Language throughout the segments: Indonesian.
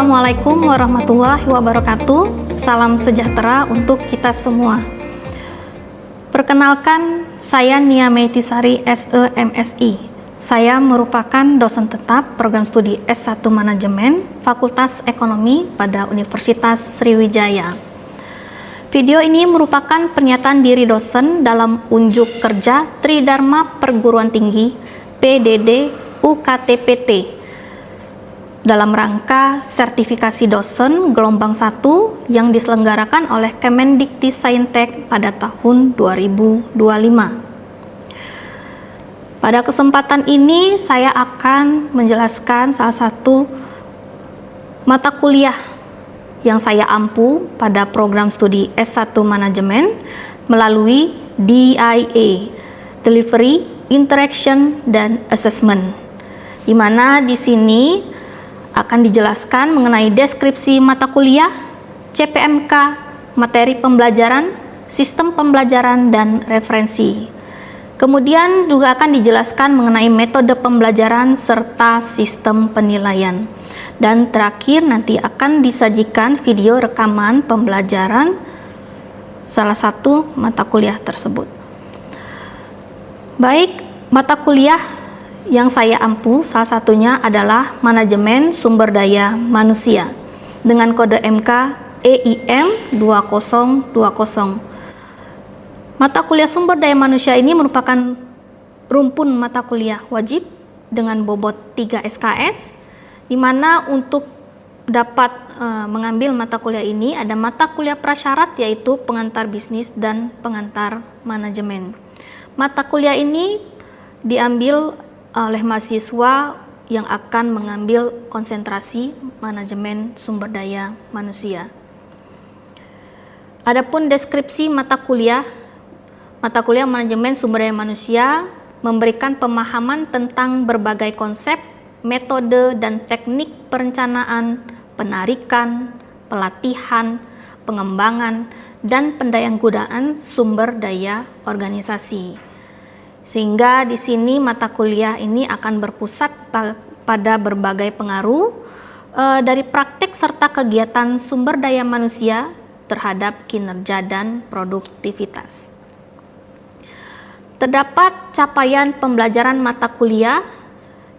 Assalamualaikum warahmatullahi wabarakatuh. Salam sejahtera untuk kita semua. Perkenalkan, saya Nia Meitisari, SE MSI. Saya merupakan dosen tetap program studi S1 Manajemen Fakultas Ekonomi pada Universitas Sriwijaya. Video ini merupakan pernyataan diri dosen dalam unjuk kerja Tridharma Perguruan Tinggi PDD UKT-PT dalam rangka sertifikasi dosen gelombang 1 yang diselenggarakan oleh Kemendikti-Saintek pada tahun 2025. Pada kesempatan ini saya akan menjelaskan salah satu mata kuliah yang saya ampu pada program studi S1 Manajemen melalui DIA, Delivery, Interaction, dan Assessment, di mana di sini akan dijelaskan mengenai deskripsi mata kuliah, CPMK, materi pembelajaran, sistem pembelajaran, dan referensi. Kemudian juga akan dijelaskan mengenai metode pembelajaran serta sistem penilaian. Dan terakhir nanti akan disajikan video rekaman pembelajaran salah satu mata kuliah tersebut. Baik, mata kuliah yang saya ampu salah satunya adalah Manajemen Sumber Daya Manusia dengan kode MK EIM 2020. Mata kuliah sumber daya manusia ini merupakan rumpun mata kuliah wajib dengan bobot 3 SKS, di mana untuk dapat mengambil mata kuliah ini ada mata kuliah prasyarat yaitu pengantar bisnis dan pengantar manajemen. Mata kuliah ini diambil oleh mahasiswa yang akan mengambil konsentrasi manajemen sumber daya manusia. Adapun deskripsi mata kuliah manajemen sumber daya manusia memberikan pemahaman tentang berbagai konsep, metode, dan teknik perencanaan, penarikan, pelatihan, pengembangan, dan pendayanggunaan sumber daya organisasi. Sehingga di sini mata kuliah ini akan berpusat pada berbagai pengaruh dari praktek serta kegiatan sumber daya manusia terhadap kinerja dan produktivitas. Terdapat capaian pembelajaran mata kuliah,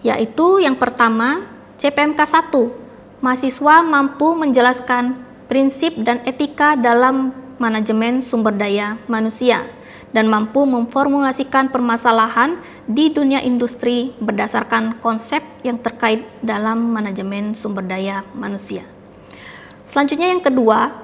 yaitu yang pertama, CPMK 1, mahasiswa mampu menjelaskan prinsip dan etika dalam manajemen sumber daya manusia dan mampu memformulasikan permasalahan di dunia industri berdasarkan konsep yang terkait dalam manajemen sumber daya manusia. Selanjutnya yang kedua,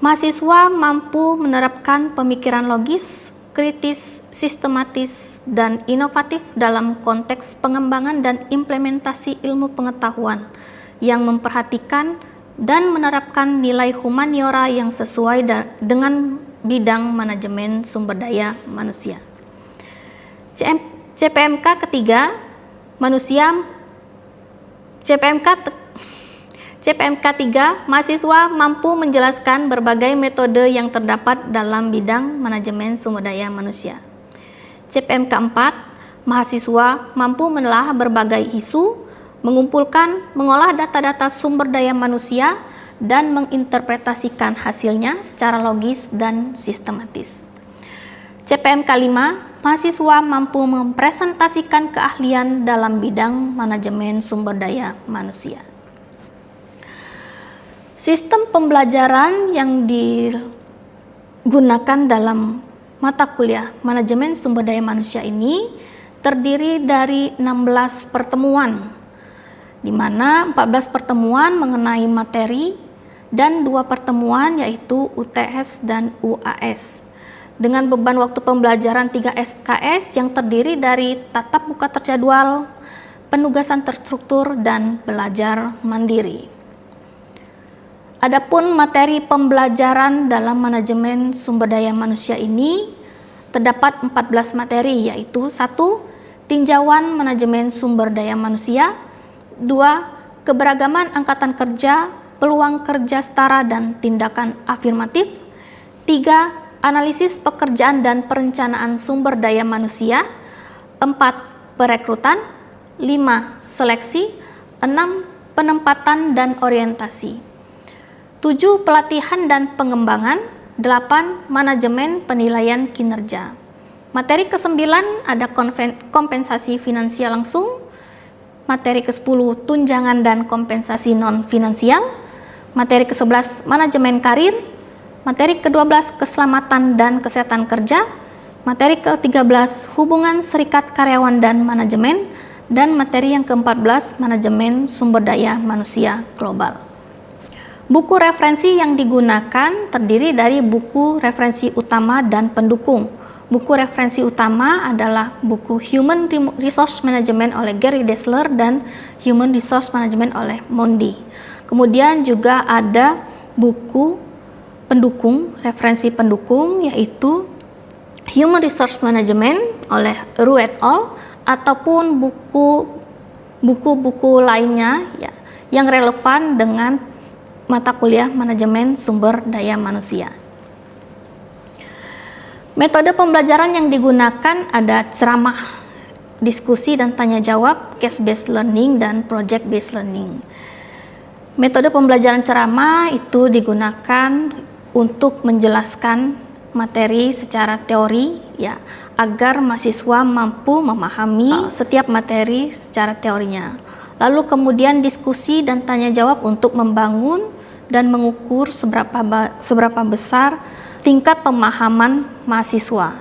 mahasiswa mampu menerapkan pemikiran logis, kritis, sistematis, dan inovatif dalam konteks pengembangan dan implementasi ilmu pengetahuan yang memperhatikan dan menerapkan nilai humaniora yang sesuai dengan bidang manajemen sumber daya manusia. CPMK ketiga, CPMK 3, mahasiswa mampu menjelaskan berbagai metode yang terdapat dalam bidang manajemen sumber daya manusia. CPMK 4, mahasiswa mampu menelaah berbagai isu, mengumpulkan, mengolah data-data sumber daya manusia, dan menginterpretasikan hasilnya secara logis dan sistematis. CPMK 5, mahasiswa mampu mempresentasikan keahlian dalam bidang manajemen sumber daya manusia. Sistem pembelajaran yang digunakan dalam mata kuliah manajemen sumber daya manusia ini terdiri dari 16 pertemuan, di mana 14 pertemuan mengenai materi dan 2 pertemuan yaitu UTS dan UAS. Dengan beban waktu pembelajaran 3 SKS yang terdiri dari tatap muka terjadwal, penugasan terstruktur, dan belajar mandiri. Adapun materi pembelajaran dalam manajemen sumber daya manusia ini terdapat 14 materi yaitu 1. Tinjauan manajemen sumber daya manusia, 2. Keberagaman angkatan kerja, peluang kerja setara dan tindakan afirmatif, 3. Analisis pekerjaan dan perencanaan sumber daya manusia, 4. Perekrutan, 5. Seleksi, 6. penempatan dan orientasi. 7. Pelatihan dan pengembangan. 8. Manajemen penilaian kinerja. Materi ke-9 ada kompensasi finansial langsung. Materi ke-10 tunjangan dan kompensasi non-finansial. Materi ke-11 manajemen karir. Materi ke-12 keselamatan dan kesehatan kerja. Materi ke-13 hubungan serikat karyawan dan manajemen. Dan materi yang ke-14 manajemen sumber daya manusia global. Buku referensi yang digunakan terdiri dari buku referensi utama dan pendukung. Buku referensi utama adalah buku Human Resource Management oleh Gary Dessler dan Human Resource Management oleh Mondi. Kemudian juga ada buku pendukung, referensi pendukung, yaitu Human Resource Management oleh Roux et al. Ataupun buku-buku lainnya ya, yang relevan dengan mata kuliah manajemen sumber daya manusia. Metode pembelajaran yang digunakan ada ceramah, diskusi dan tanya jawab, case based learning dan project based learning. Metode pembelajaran ceramah itu digunakan untuk menjelaskan materi secara teori ya, agar mahasiswa mampu memahami setiap materi secara teorinya. Lalu kemudian diskusi dan tanya jawab untuk membangun dan mengukur seberapa besar tingkat pemahaman mahasiswa.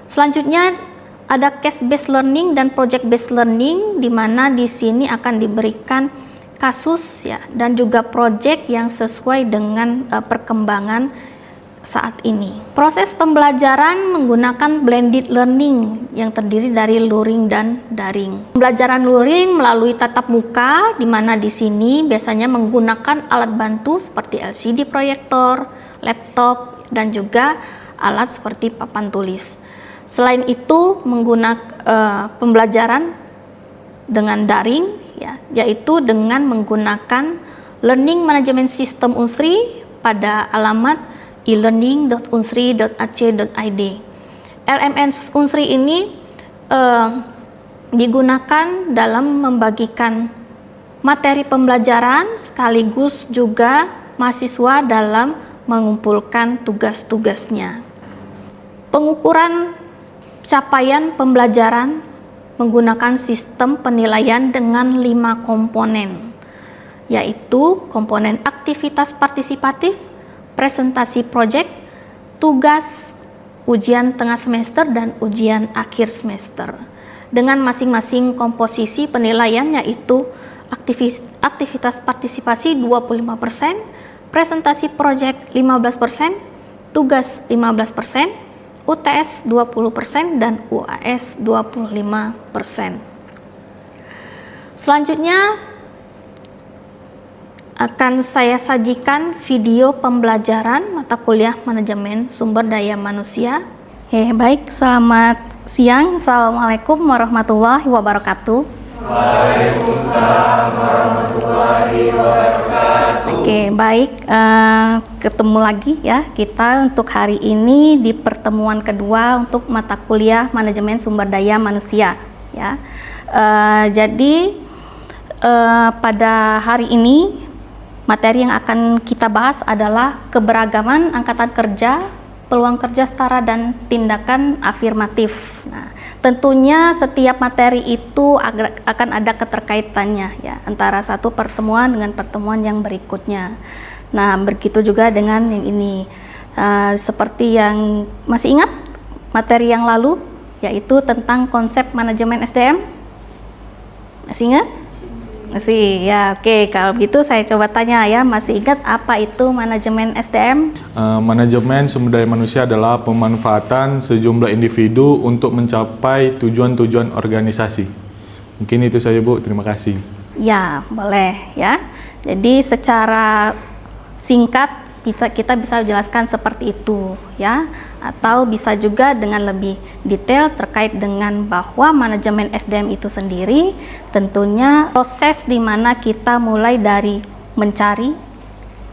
Selanjutnya ada case based learning dan project based learning, di mana di sini akan diberikan kasus ya dan juga project yang sesuai dengan perkembangan saat ini. Proses pembelajaran menggunakan blended learning yang terdiri dari luring dan daring. Pembelajaran luring melalui tatap muka, di mana di sini biasanya menggunakan alat bantu seperti LCD proyektor, laptop, dan juga alat seperti papan tulis. Selain itu menggunakan pembelajaran dengan daring ya, yaitu dengan menggunakan Learning Management System Unsri pada alamat e-learning.unsri.ac.id. LMS Unsri ini digunakan dalam membagikan materi pembelajaran sekaligus juga mahasiswa dalam mengumpulkan tugas-tugasnya. Pengukuran capaian pembelajaran menggunakan sistem penilaian dengan 5 komponen, yaitu komponen aktivitas partisipatif, presentasi proyek, tugas, ujian tengah semester, dan ujian akhir semester. Dengan masing-masing komposisi penilaian, yaitu aktivitas partisipasi 25%, presentasi proyek 15%, tugas 15%, UTS 20%, dan UAS 25%. Selanjutnya akan saya sajikan video pembelajaran mata kuliah manajemen sumber daya manusia. Baik, selamat siang. Assalamualaikum warahmatullahi wabarakatuh. Waalaikumsalam warahmatullahi wabarakatuh. Baik, ketemu lagi ya kita untuk hari ini di pertemuan kedua untuk mata kuliah manajemen sumber daya manusia ya. Jadi pada hari ini materi yang akan kita bahas adalah keberagaman angkatan kerja, peluang kerja setara, dan tindakan afirmatif. Nah, tentunya setiap materi itu akan ada keterkaitannya ya antara satu pertemuan dengan pertemuan yang berikutnya. Nah, begitu juga dengan yang ini. Seperti yang masih ingat materi yang lalu, yaitu tentang konsep manajemen SDM. Masih ingat? Masih ya, oke. Kalau begitu saya coba tanya ya, masih ingat apa itu manajemen SDM? Manajemen sumber daya manusia adalah pemanfaatan sejumlah individu untuk mencapai tujuan-tujuan organisasi. Mungkin itu saja Bu, terima kasih. Ya, boleh ya. Jadi secara singkat kita bisa jelaskan seperti itu ya, atau bisa juga dengan lebih detail terkait dengan bahwa manajemen SDM itu sendiri tentunya proses di mana kita mulai dari mencari,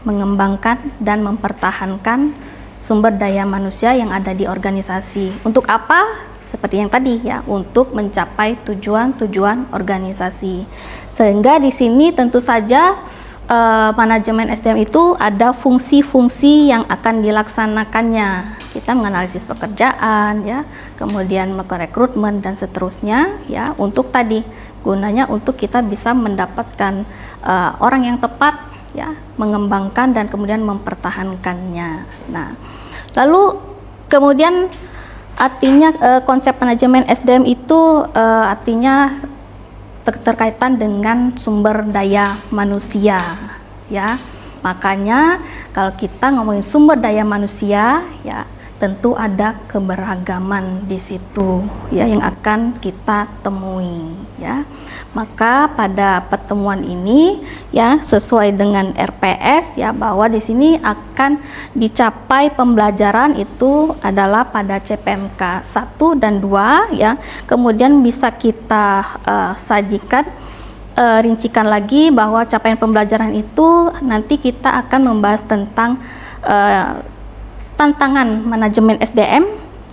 mengembangkan, dan mempertahankan sumber daya manusia yang ada di organisasi. Untuk apa? seperti yang tadi ya, untuk mencapai tujuan-tujuan organisasi. Sehingga di sini tentu saja manajemen SDM itu ada fungsi-fungsi yang akan dilaksanakannya. Kita menganalisis pekerjaan ya, kemudian melakukan rekrutmen dan seterusnya ya, untuk tadi gunanya untuk kita bisa mendapatkan orang yang tepat ya, mengembangkan dan kemudian mempertahankannya. Nah, lalu kemudian artinya konsep manajemen SDM itu artinya terkaitan dengan sumber daya manusia ya. Makanya kalau kita ngomongin sumber daya manusia ya, tentu ada keberagaman di situ ya yang akan kita temui ya. Maka pada pertemuan ini ya, sesuai dengan RPS ya, bahwa di sini akan dicapai pembelajaran itu adalah pada CPMK 1 dan 2 ya. Kemudian bisa kita sajikan rincikan lagi bahwa capaian pembelajaran itu nanti kita akan membahas tentang tantangan manajemen SDM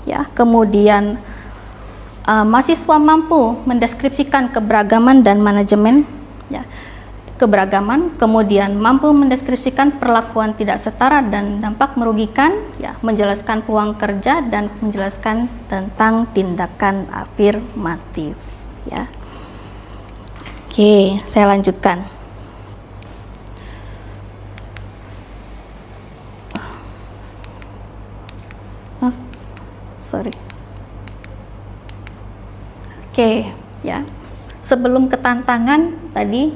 ya, kemudian mahasiswa mampu mendeskripsikan keberagaman dan manajemen ya, keberagaman, kemudian mampu mendeskripsikan perlakuan tidak setara dan dampak merugikan ya, menjelaskan peluang kerja dan menjelaskan tentang tindakan afirmatif ya. Oke, saya lanjutkan. Oke, ya. Sebelum ke tantangan tadi,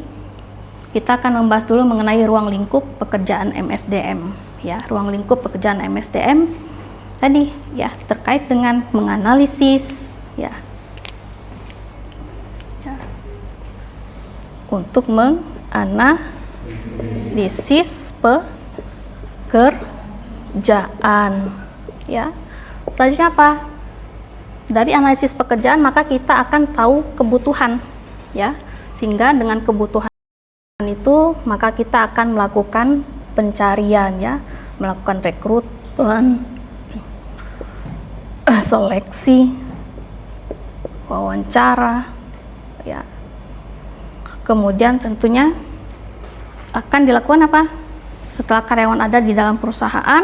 kita akan membahas dulu mengenai ruang lingkup pekerjaan MSDM. Ya, ruang lingkup pekerjaan MSDM tadi ya terkait dengan menganalisis ya, untuk menganalisis pekerjaan ya. Selanjutnya apa? Dari analisis pekerjaan maka kita akan tahu kebutuhan ya, sehingga dengan kebutuhan itu maka kita akan melakukan pencarian ya, melakukan rekrutmen, seleksi, wawancara ya. Kemudian tentunya akan dilakukan apa? Setelah karyawan ada di dalam perusahaan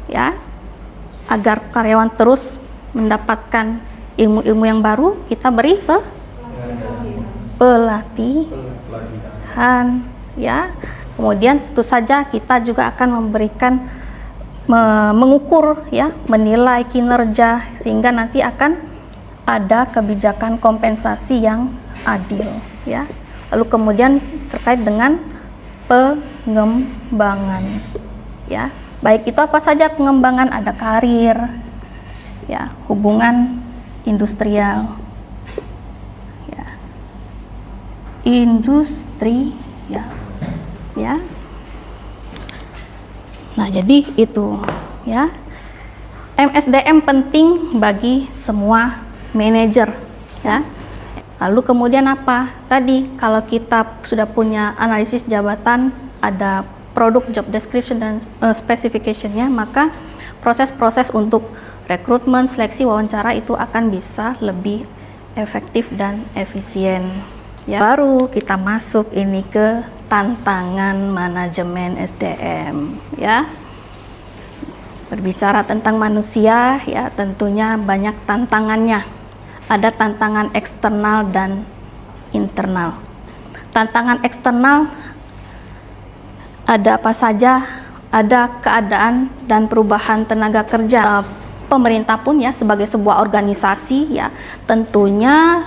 ya, agar karyawan terus mendapatkan ilmu-ilmu yang baru, kita beri pelatihan ya. Kemudian tentu saja kita juga akan memberikan mengukur ya, menilai kinerja, sehingga nanti akan ada kebijakan kompensasi yang adil ya. Lalu kemudian terkait dengan pengembangan ya, baik itu apa saja pengembangan, ada karir ya, hubungan industrial ya, industri ya. Nah, jadi itu ya, MSDM penting bagi semua manajer ya. Lalu kemudian apa? Tadi kalau kita sudah punya analisis jabatan, ada produk job description dan specification-nya, maka proses-proses untuk rekrutmen, seleksi, wawancara itu akan bisa lebih efektif dan efisien ya. Baru kita masuk ini ke tantangan manajemen SDM ya. Berbicara tentang manusia ya, tentunya banyak tantangannya. Ada tantangan eksternal dan internal. Tantangan eksternal ada apa saja? Ada keadaan dan perubahan tenaga kerja. Pemerintah pun ya, sebagai sebuah organisasi ya, tentunya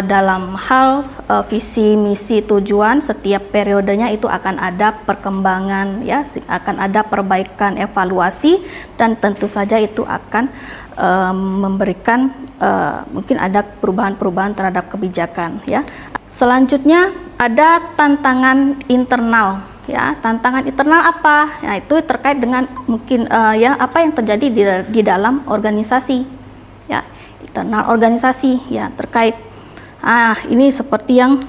dalam hal visi, misi, tujuan, setiap periodenya itu akan ada perkembangan ya, akan ada perbaikan, evaluasi, dan tentu saja itu akan memberikan mungkin ada perubahan-perubahan terhadap kebijakan ya. Selanjutnya ada tantangan internal ya. Tantangan internal apa? Nah, itu terkait dengan mungkin ya, apa yang terjadi di dalam organisasi ya, internal organisasi ya, terkait ini seperti yang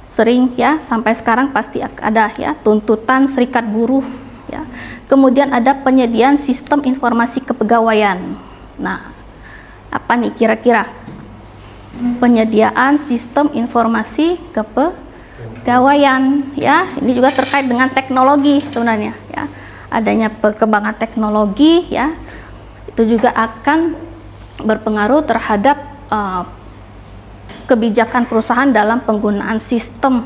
sering ya sampai sekarang pasti ada ya, tuntutan serikat buruh ya. Kemudian ada penyediaan sistem informasi kepegawaian. Nah, Apa nih kira-kira? Penyediaan sistem informasi kepegawaian, ya. Ini juga terkait dengan teknologi sebenarnya, ya. Adanya perkembangan teknologi, ya, itu juga akan berpengaruh terhadap kebijakan perusahaan dalam penggunaan sistem,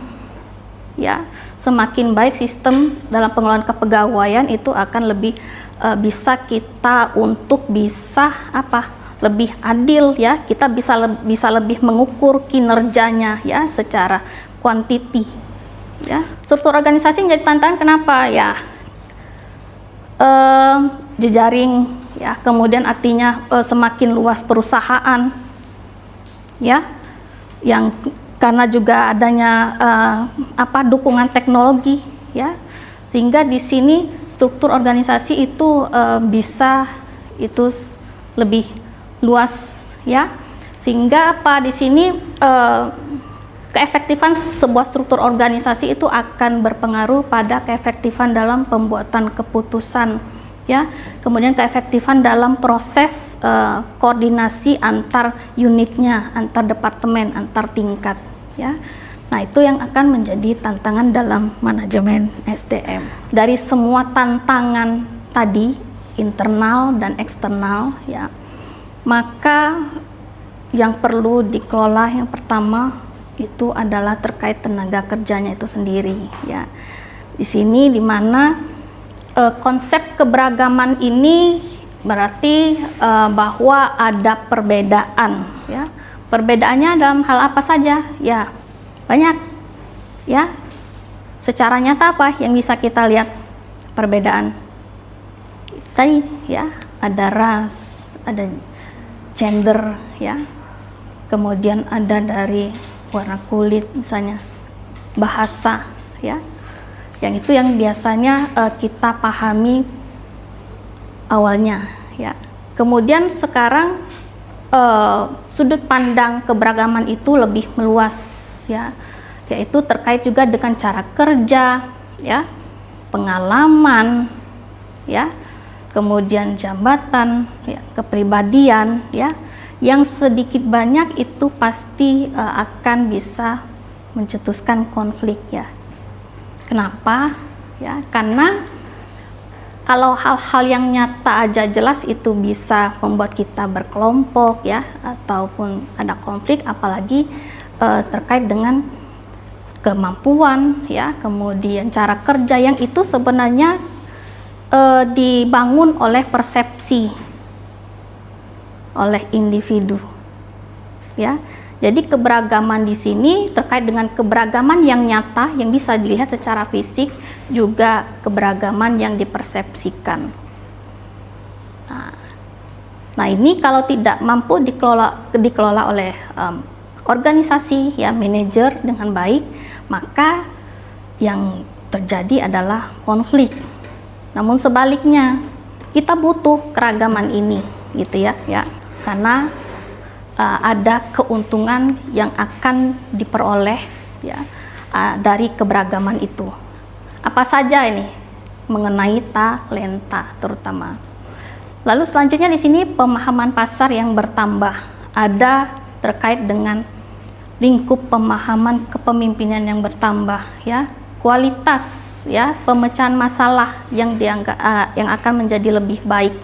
ya. Semakin baik sistem dalam pengelolaan kepegawaian, itu akan lebih bisa kita untuk bisa lebih adil, ya. Kita bisa lebih mengukur kinerjanya, ya, secara quantity, ya. Struktur organisasi menjadi tantangan kenapa, ya? Jejaring, ya, kemudian artinya semakin luas perusahaan, ya, yang karena juga adanya dukungan teknologi, ya, sehingga di sini struktur organisasi itu bisa itu lebih luas, ya, sehingga di sini keefektifan sebuah struktur organisasi itu akan berpengaruh pada keefektifan dalam pembuatan keputusan, ya, kemudian keefektifan dalam proses koordinasi antar unitnya, antar departemen, antar tingkat, ya. Nah, itu yang akan menjadi tantangan dalam manajemen SDM. Dari semua tantangan tadi, internal dan eksternal, ya, maka yang perlu dikelola yang pertama itu adalah terkait tenaga kerjanya itu sendiri, ya. Di sini dimana konsep keberagaman ini berarti bahwa ada perbedaan, ya. Perbedaannya dalam hal apa saja? Ya, banyak, ya. Secara nyata apa yang bisa kita lihat perbedaan tadi, ya, ada ras, ada gender, ya, kemudian ada dari warna kulit misalnya, bahasa, ya, yang itu yang biasanya kita pahami awalnya, ya. Kemudian sekarang sudut pandang keberagaman itu lebih meluas, ya, yaitu terkait juga dengan cara kerja, ya, pengalaman, ya, kemudian jabatan, ya, kepribadian, ya, yang sedikit banyak itu pasti akan bisa mencetuskan konflik, ya. Kenapa? Ya, karena kalau hal-hal yang nyata aja jelas itu bisa membuat kita berkelompok, ya, ataupun ada konflik, apalagi terkait dengan kemampuan, ya, kemudian cara kerja yang itu sebenarnya dibangun oleh persepsi oleh individu, ya. Jadi keberagaman di sini terkait dengan keberagaman yang nyata yang bisa dilihat secara fisik, juga keberagaman yang dipersepsikan. Nah, ini kalau tidak mampu dikelola oleh organisasi, ya, manajer dengan baik, maka yang terjadi adalah konflik. Namun sebaliknya, kita butuh keragaman ini, gitu, ya, karena ada keuntungan yang akan diperoleh, ya, dari keberagaman itu. Apa saja ini? Mengenai talenta terutama. Lalu selanjutnya di sini pemahaman pasar yang bertambah. Ada terkait dengan lingkup pemahaman kepemimpinan yang bertambah, ya. Kualitas, ya, pemecahan masalah yang dianggap yang akan menjadi lebih baik,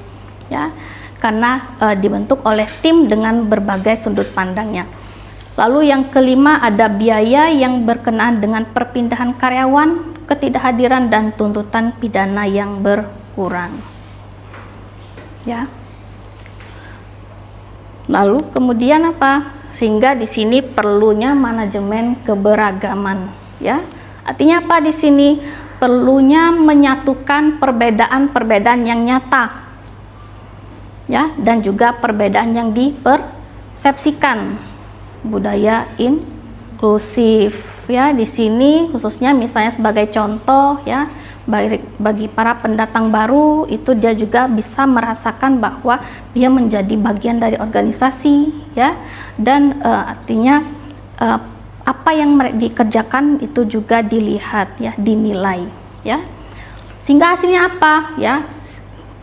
ya, karena dibentuk oleh tim dengan berbagai sudut pandangnya. Lalu yang kelima ada biaya yang berkenaan dengan perpindahan karyawan, ketidakhadiran dan tuntutan pidana yang berkurang, ya. Lalu kemudian apa? Sehingga di sini perlunya manajemen keberagaman, ya. Artinya apa di sini? Perlunya menyatukan perbedaan-perbedaan yang nyata, ya, dan juga perbedaan yang dipersepsikan. Budaya inklusif, ya, di sini khususnya misalnya sebagai contoh, ya, bagi para pendatang baru itu dia juga bisa merasakan bahwa dia menjadi bagian dari organisasi, ya, dan artinya apa yang mereka dikerjakan itu juga dilihat, ya, dinilai, ya, sehingga hasilnya apa, ya.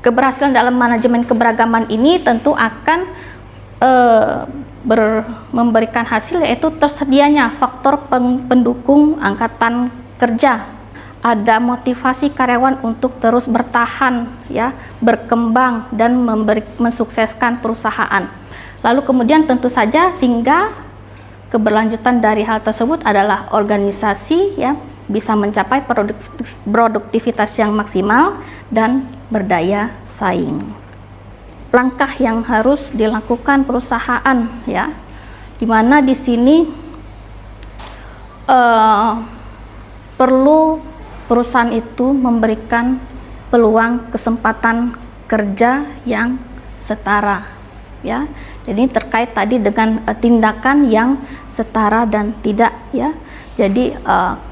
Keberhasilan dalam manajemen keberagaman ini tentu akan memberikan hasil, yaitu tersedianya faktor pendukung angkatan kerja. Ada motivasi karyawan untuk terus bertahan, ya, berkembang dan mensukseskan perusahaan. Lalu kemudian tentu saja sehingga keberlanjutan dari hal tersebut adalah organisasi, ya, bisa mencapai produktivitas yang maksimal dan berdaya saing. Langkah yang harus dilakukan perusahaan, ya, di mana di sini perlu perusahaan itu memberikan peluang kesempatan kerja yang setara, ya. Jadi terkait tadi dengan tindakan yang setara dan tidak, ya. Jadi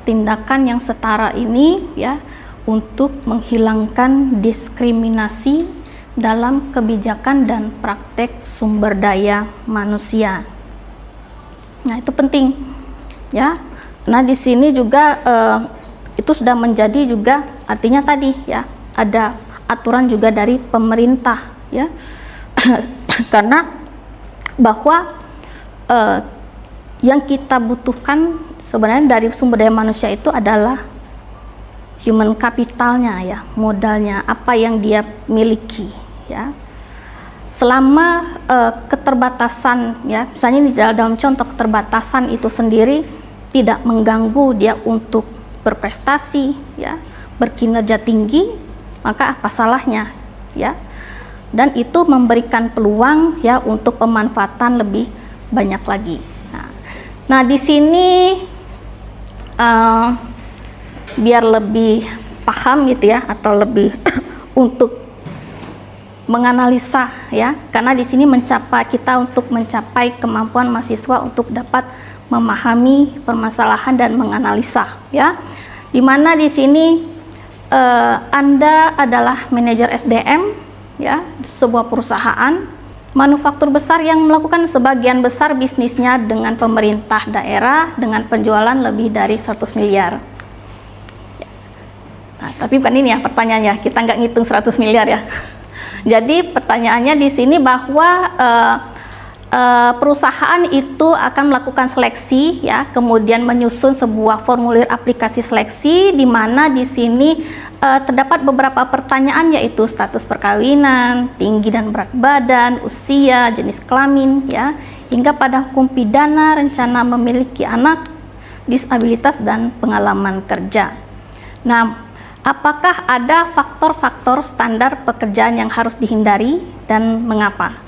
tindakan yang setara ini, ya, untuk menghilangkan diskriminasi dalam kebijakan dan praktek sumber daya manusia. Nah, itu penting, ya. Nah, di sini juga itu sudah menjadi juga artinya tadi, ya, ada aturan juga dari pemerintah, ya. Karena bahwa yang kita butuhkan sebenarnya dari sumber daya manusia itu adalah human capitalnya, ya, modalnya, apa yang dia miliki, ya. Selama keterbatasan, ya, misalnya di dalam contoh keterbatasan itu sendiri tidak mengganggu dia untuk berprestasi, ya, berkinerja tinggi, maka apa salahnya, ya. Dan itu memberikan peluang, ya, untuk pemanfaatan lebih banyak lagi. Nah, di sini biar lebih paham gitu, ya, atau lebih untuk menganalisa, ya, karena di sini kita untuk mencapai kemampuan mahasiswa untuk dapat memahami permasalahan dan menganalisa, ya. Dimana di sini Anda adalah manajer SDM, ya, di sebuah perusahaan manufaktur besar yang melakukan sebagian besar bisnisnya dengan pemerintah daerah dengan penjualan lebih dari 100 miliar. Nah, tapi bukan ini ya pertanyaannya, kita nggak ngitung 100 miliar ya. Jadi pertanyaannya di sini bahwa perusahaan itu akan melakukan seleksi, ya, kemudian menyusun sebuah formulir aplikasi seleksi di mana di sini terdapat beberapa pertanyaan, yaitu status perkawinan, tinggi dan berat badan, usia, jenis kelamin, ya, hingga pada hukum pidana, rencana memiliki anak, disabilitas dan pengalaman kerja. Nah, apakah ada faktor-faktor standar pekerjaan yang harus dihindari dan mengapa?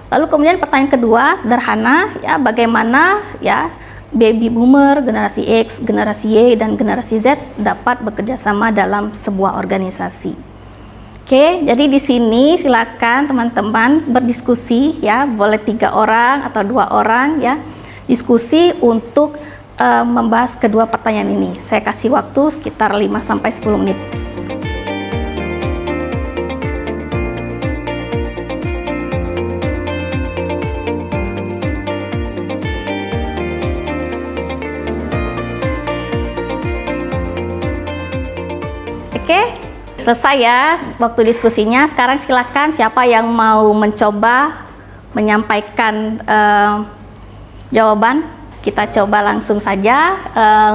Lalu kemudian pertanyaan kedua sederhana, ya, bagaimana, ya, baby boomer, generasi X, generasi Y dan generasi Z dapat bekerja sama dalam sebuah organisasi. Oke, jadi di sini silakan teman-teman berdiskusi, ya, boleh 3 orang atau 2 orang, ya, diskusi untuk membahas kedua pertanyaan ini. Saya kasih waktu sekitar 5-10 menit. Oke, selesai ya waktu diskusinya. Sekarang silakan siapa yang mau mencoba menyampaikan jawaban. Kita coba langsung saja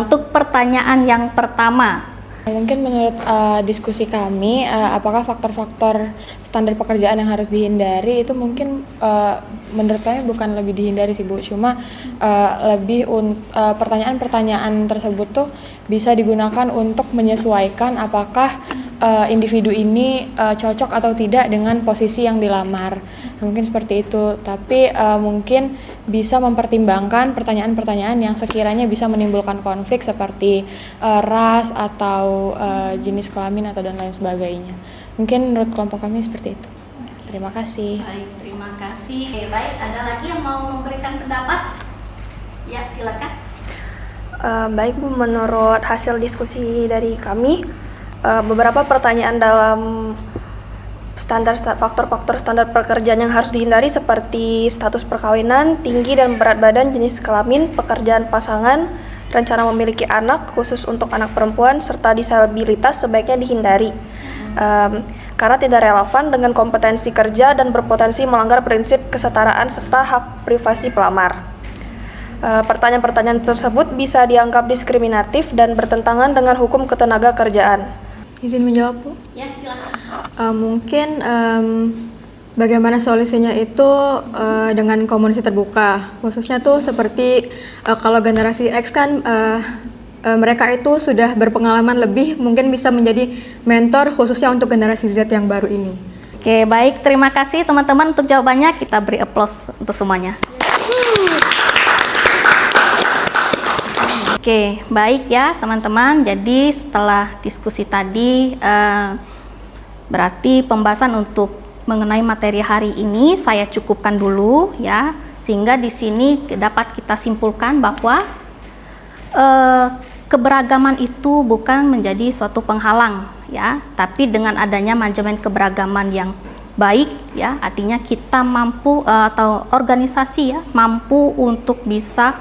untuk pertanyaan yang pertama. Mungkin menurut diskusi kami, apakah faktor-faktor standar pekerjaan yang harus dihindari itu mungkin menurut kami bukan lebih dihindari sih Bu, cuma lebih pertanyaan-pertanyaan tersebut tuh bisa digunakan untuk menyesuaikan apakah individu ini cocok atau tidak dengan posisi yang dilamar. Mungkin seperti itu, tapi mungkin bisa mempertimbangkan pertanyaan-pertanyaan yang sekiranya bisa menimbulkan konflik seperti ras atau jenis kelamin atau dan lain sebagainya. Mungkin menurut kelompok kami seperti itu. Terima kasih. Baik, terima kasih. Baik, ada lagi yang mau memberikan pendapat? Ya, silakan. Baik Bu, menurut hasil diskusi dari kami, beberapa pertanyaan dalam faktor-faktor standar pekerjaan yang harus dihindari seperti status perkawinan, tinggi dan berat badan, jenis kelamin, pekerjaan pasangan, rencana memiliki anak khusus untuk anak perempuan, serta disabilitas sebaiknya dihindari. karena tidak relevan dengan kompetensi kerja dan berpotensi melanggar prinsip kesetaraan serta hak privasi pelamar. Pertanyaan-pertanyaan tersebut bisa dianggap diskriminatif dan bertentangan dengan hukum ketenaga kerjaan. Izin menjawab, Bu? Ya, silakan. Mungkin bagaimana solusinya itu dengan komunikasi terbuka, khususnya tuh seperti kalau generasi X kan mereka itu sudah berpengalaman lebih, mungkin bisa menjadi mentor khususnya untuk generasi Z yang baru ini. Oke, baik. Terima kasih teman-teman untuk jawabannya. Kita beri aplaus untuk semuanya. Oke, baik ya teman-teman. Jadi setelah diskusi tadi, berarti pembahasan untuk mengenai materi hari ini saya cukupkan dulu ya, sehingga di sini dapat kita simpulkan bahwa keberagaman itu bukan menjadi suatu penghalang ya, tapi dengan adanya manajemen keberagaman yang baik ya, artinya kita mampu atau organisasi ya mampu untuk bisa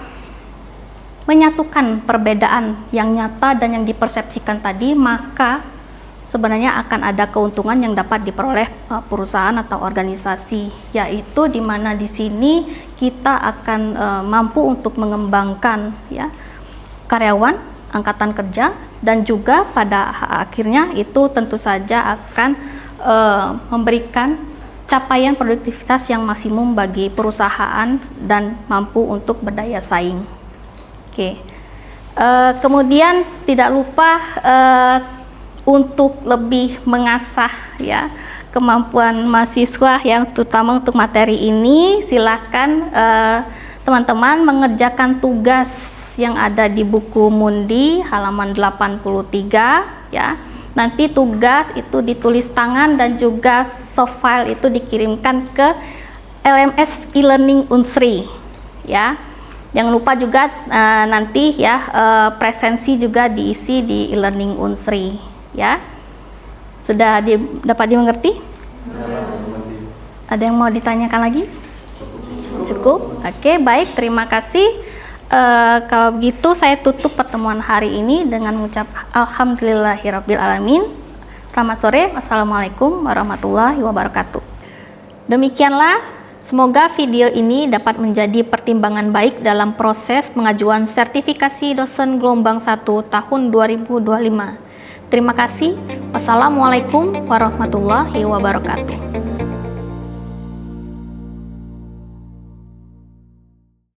menyatukan perbedaan yang nyata dan yang dipersepsikan tadi, maka sebenarnya akan ada keuntungan yang dapat diperoleh perusahaan atau organisasi, yaitu di mana di sini kita akan mampu untuk mengembangkan ya karyawan, angkatan kerja, dan juga pada akhirnya itu tentu saja akan memberikan capaian produktivitas yang maksimum bagi perusahaan dan mampu untuk berdaya saing. Oke. Kemudian tidak lupa untuk lebih mengasah ya kemampuan mahasiswa yang terutama untuk materi ini, silakan teman-teman mengerjakan tugas yang ada di buku Mundi halaman 83 ya. Nanti tugas itu ditulis tangan dan juga soft file itu dikirimkan ke LMS e-learning Unsri ya. Jangan lupa juga nanti ya presensi juga diisi di e-learning Unsri ya. Sudah dapat dimengerti? Ada yang mau ditanyakan lagi? Cukup? Oke, baik, terima kasih. Kalau begitu saya tutup pertemuan hari ini dengan mengucap alhamdulillahirabbil alamin. Selamat sore. Wassalamualaikum warahmatullahi wabarakatuh. Demikianlah, semoga video ini dapat menjadi pertimbangan baik dalam proses pengajuan sertifikasi dosen gelombang 1 tahun 2025. Terima kasih. Wassalamualaikum warahmatullahi wabarakatuh.